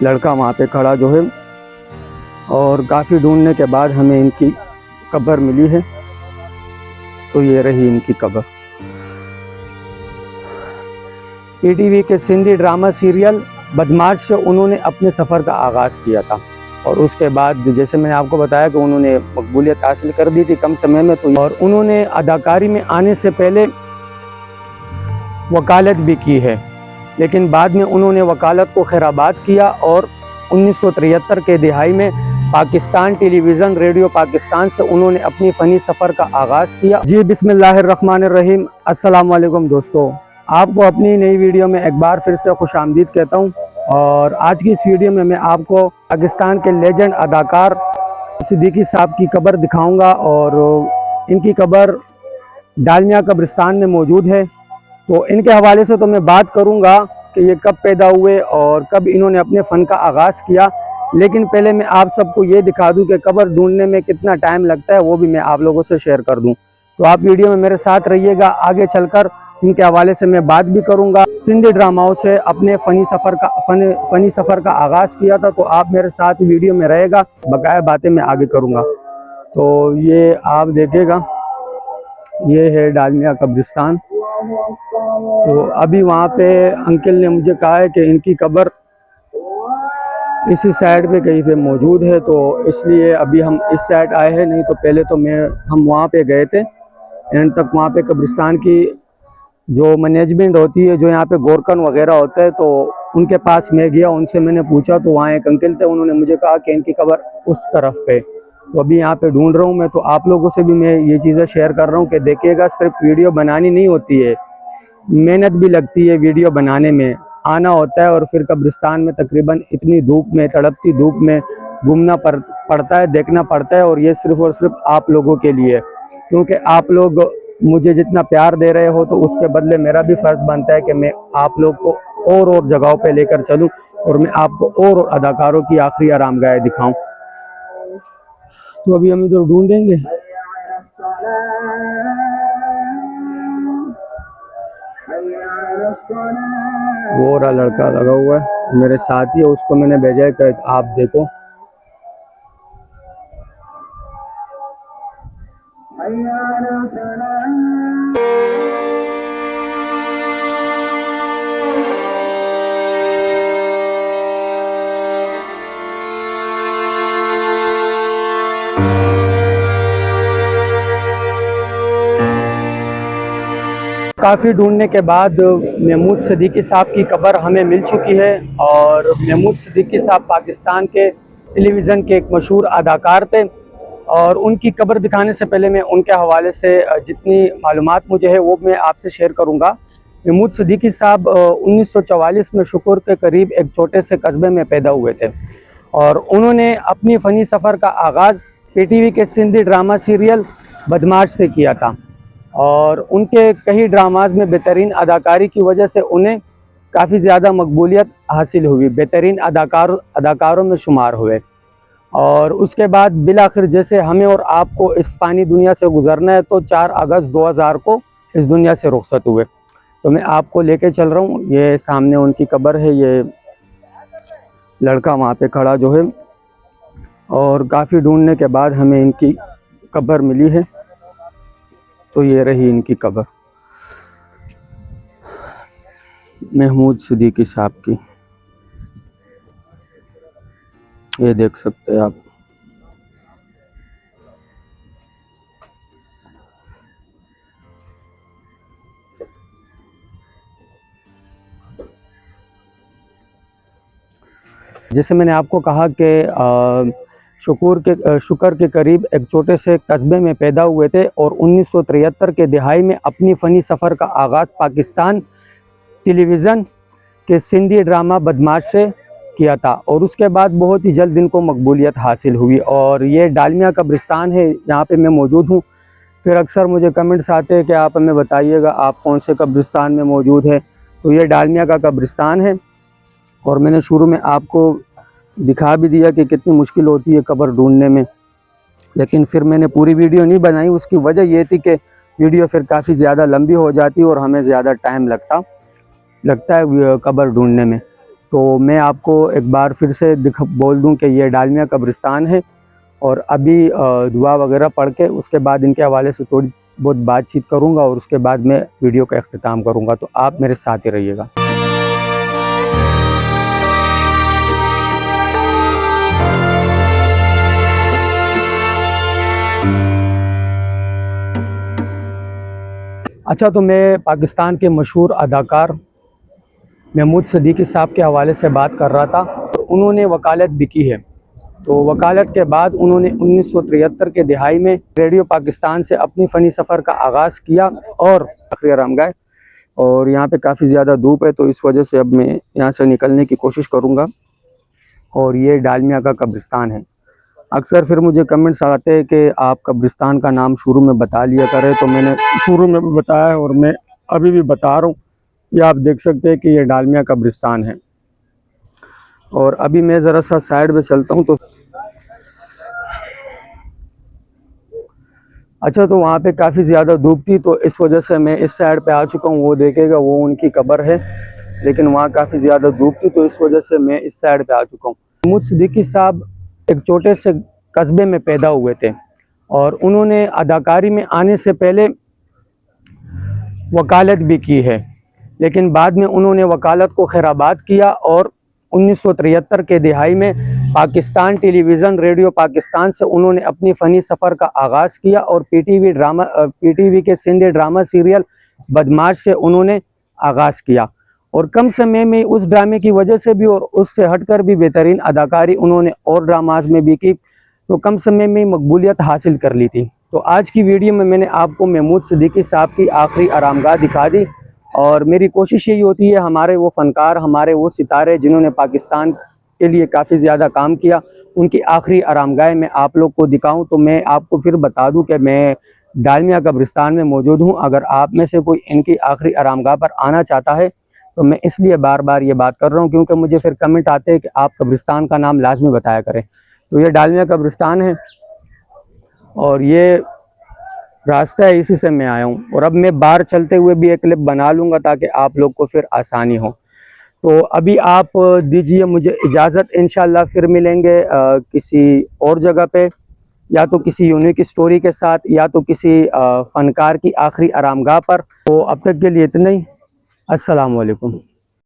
लड़का वहाँ पे खड़ा जो है, और काफ़ी ढूंढने के बाद हमें इनकी कब्र मिली है। तो ये रही इनकी कब्र। पीटीवी के सिंधी ड्रामा सीरियल बदमाश से उन्होंने अपने सफ़र का आगाज़ किया था, और उसके बाद जैसे मैंने आपको बताया कि उन्होंने मकबूलियत हासिल कर दी थी कम समय में। तो और उन्होंने अदाकारी में आने से पहले वकालत भी की है, लेकिन बाद में उन्होंने वकालत को खैराबाद किया और 1973 के दिहाई में पाकिस्तान टेलीविज़न रेडियो पाकिस्तान से उन्होंने अपनी फ़नी सफ़र का आगाज़ किया। जी बिस्मिल्लाहिर्रहमानिर्रहीम, अस्सलाम वालेकुम दोस्तों, आपको अपनी नई वीडियो में एक बार फिर से खुशामदीद कहता हूँ। और आज की इस वीडियो में मैं आपको पाकिस्तान के लेजेंड अदाकार सिद्दीकी साहब की कब्र दिखाऊंगा, और इनकी कब्र डालमिया कब्रिस्तान में मौजूद है। तो इनके हवाले से तो मैं बात करूंगा कि ये कब पैदा हुए और कब इन्होंने अपने फ़न का आगाज़ किया, लेकिन पहले मैं आप सबको ये दिखा दूं कि कब्र ढूंढने में कितना टाइम लगता है, वो भी मैं आप लोगों से शेयर कर दूं। तो आप वीडियो में मेरे साथ रहिएगा। आगे चलकर इनके हवाले से मैं बात भी करूंगा। सिंधी ड्रामाओं से अपने फ़नी सफ़र का आगाज़ किया था, तो आप मेरे साथ वीडियो में रहेगा, बकाया बातें मैं आगे करूँगा। तो ये आप देखिएगा, ये है डालमिया कब्रिस्तान। तो अभी वहाँ पे अंकल ने मुझे कहा है कि इनकी कब्र इसी साइड पे कहीं पे मौजूद है, तो इसलिए अभी हम इस साइड आए हैं। नहीं तो पहले तो हम वहाँ पे गए थे एंड तक। वहाँ पे कब्रिस्तान की जो मैनेजमेंट होती है, जो यहाँ पे गोरकन वगैरह होता है, तो उनके पास मैं गया, उनसे मैंने पूछा, तो वहाँ एक अंकल थे, उन्होंने मुझे कहा कि इनकी कब्र उस तरफ पे। तो अभी यहाँ पे ढूंढ रहा हूँ मैं, तो आप लोगों से भी मैं ये चीज़ें शेयर कर रहा हूँ कि देखिएगा, सिर्फ वीडियो बनानी नहीं होती है, मेहनत भी लगती है वीडियो बनाने में। आना होता है और फिर कब्रिस्तान में तकरीबन इतनी धूप में, तड़पती धूप में घूमना पड़ता है, देखना पड़ता है, और ये सिर्फ और सिर्फ आप लोगों के लिए, क्योंकि आप लोग मुझे जितना प्यार दे रहे हो, तो उसके बदले मेरा भी फ़र्ज़ बनता है कि मैं आप लोग को और जगहों पे लेकर चलूं, और मैं आपको और अदाकारों की आखिरी आरामगाह दिखाऊं। तो अभी हम इधर ढूंढेंगे। वो रहा लड़का लगा हुआ है, मेरे साथी है, उसको मैंने भेजा है कि आप देखो। काफ़ी ढूंढने के बाद महमूद सिद्दीकी साहब की कब्र हमें मिल चुकी है। और महमूद सिद्दीकी साहब पाकिस्तान के टेलीविज़न के एक मशहूर अदाकार थे, और उनकी कब्र दिखाने से पहले मैं उनके हवाले से जितनी मालूमात मुझे है वो मैं आपसे शेयर करूंगा। महमूद सिद्दीकी साहब 1944 में शुक्र के करीब एक छोटे से कस्बे में पैदा हुए थे, और उन्होंने अपनी फ़नी सफ़र का आगाज़ पीटीवी के सिंधी ड्रामा सीरियल बदमाश से किया था, और उनके कई ड्रामाज में बेहतरीन अदाकारी की वजह से उन्हें काफ़ी ज़्यादा मकबूलियत हासिल हुई, बेहतरीन अदाकारों में शुमार हुए। और उसके बाद बिलाखिर जैसे हमें और आपको इस फ़ानी दुनिया से गुज़रना है, तो 4 अगस्त 2000 को इस दुनिया से रुखसत हुए। तो मैं आपको लेके चल रहा हूँ। ये सामने उनकी कब्र है, ये लड़का वहाँ पे खड़ा जो है, और काफ़ी ढूंढने के बाद हमें इनकी कब्र मिली है। तो ये रही इनकी कब्र, महमूद सिद्दीकी साहब की। ये देख सकते हैं आप। जैसे मैंने आपको कहा कि शुक्र के करीब एक छोटे से कस्बे में पैदा हुए थे, और 1973 के दिहाई में अपनी फ़नी सफ़र का आगाज़ पाकिस्तान टेलीविज़न के सिंधी ड्रामा बदमाश से किया था, और उसके बाद बहुत ही जल्द इनको मकबूलियत हासिल हुई। और ये डालमिया कब्रिस्तान है, यहाँ पे मैं मौजूद हूँ। फिर अक्सर मुझे कमेंट्स आते हैं कि आप हमें बताइएगा आप कौन से कब्रिस्तान में मौजूद है। तो ये डालमिया का कब्रिस्तान है, और मैंने शुरू में आपको दिखा भी दिया कि कितनी मुश्किल होती है कब्र ढूंढने में, लेकिन फिर मैंने पूरी वीडियो नहीं बनाई। उसकी वजह ये थी कि वीडियो फिर काफ़ी ज़्यादा लंबी हो जाती और हमें ज़्यादा टाइम लगता है कब्र ढूंढने में। तो मैं आपको एक बार फिर से बोल दूं कि ये डालमिया कब्रिस्तान है। और अभी दुआ वगैरह पढ़ के उसके बाद इनके हवाले से थोड़ी बहुत बातचीत करूंगा और उसके बाद मैं वीडियो का अख्तिताम करूंगा। तो आप मेरे साथ ही रहिएगा। अच्छा, तो मैं पाकिस्तान के मशहूर अदाकार महमूद सिद्दीकी साहब के हवाले से बात कर रहा था। उन्होंने वकालत भी की है। तो वकालत के बाद उन्होंने 1973 के दिहाई में रेडियो पाकिस्तान से अपनी फ़नी सफ़र का आगाज़ किया और आखिरी आराम गए। और यहाँ पे काफ़ी ज़्यादा धूप है, तो इस वजह से अब मैं यहाँ से निकलने की कोशिश करूँगा। और ये डालमिया का कब्रिस्तान है। अक्सर फिर मुझे कमेंट्स आते हैं कि आप कब्रिस्तान का नाम शुरू में बता लिया करें, तो मैंने शुरू में भी बताया है और मैं अभी भी बता रहा हूँ। ये आप देख सकते हैं कि ये डालमिया कब्रिस्तान है। और अभी मैं ज़रा सा साइड में चलता हूँ। तो अच्छा, तो वहाँ पे काफ़ी ज़्यादा धूप थी, तो इस वजह से मैं इस साइड पे आ चुका हूँ। वो देखेगा, वो उनकी कब्र है, लेकिन वहाँ काफ़ी ज़्यादा धूप थी, तो इस वजह से मैं इस साइड पे आ चुका हूँ। महमूद सिद्दीकी साहब एक छोटे से कस्बे में पैदा हुए थे और उन्होंने अदाकारी में आने से पहले वकालत भी की है, लेकिन बाद में उन्होंने वकालत को खैराबाद किया और 1973 के दिहाई में पाकिस्तान टेलीविज़न रेडियो पाकिस्तान से उन्होंने अपनी फ़नी सफ़र का आगाज़ किया और पीटीवी के सिंधी ड्रामा सीरियल बदमाश से उन्होंने आगाज़ किया। और कम समय में उस ड्रामे की वजह से भी और उससे हटकर भी बेहतरीन अदाकारी उन्होंने और ड्रामाज में भी की, तो कम समय में मकबूलियत हासिल कर ली थी। तो आज की वीडियो में मैंने आपको महमूद सिद्दीकी साहब की आखिरी आरामगाह दिखा दी। और मेरी कोशिश यही होती है हमारे वो फ़नकार, हमारे वो सितारे जिन्होंने पाकिस्तान के लिए काफ़ी ज़्यादा काम किया, उनकी आखिरी आरामगाह में आप लोग को दिखाऊं। तो मैं आपको फिर बता दूं कि मैं डालमिया कब्रिस्तान में मौजूद हूं। अगर आप में से कोई इनकी आखिरी आरामगाह पर आना चाहता है, तो मैं इसलिए बार बार ये बात कर रहा हूँ क्योंकि मुझे फिर कमेंट आते हैं कि आप कब्रिस्तान का नाम लाजमी बताया करें। तो ये डालमिया कब्रिस्तान है और ये रास्ता है, इसी से मैं आया हूँ। और अब मैं बाहर चलते हुए भी एक क्लिप बना लूँगा ताकि आप लोग को फिर आसानी हो। तो अभी आप दीजिए मुझे इजाज़त, इंशाल्लाह फिर मिलेंगे किसी और जगह पे, या तो किसी यूनिक स्टोरी के साथ, या तो किसी फ़नकार की आखिरी आरामगाह पर। तो अब तक के लिए इतना ही। अस्सलाम वालेकुम।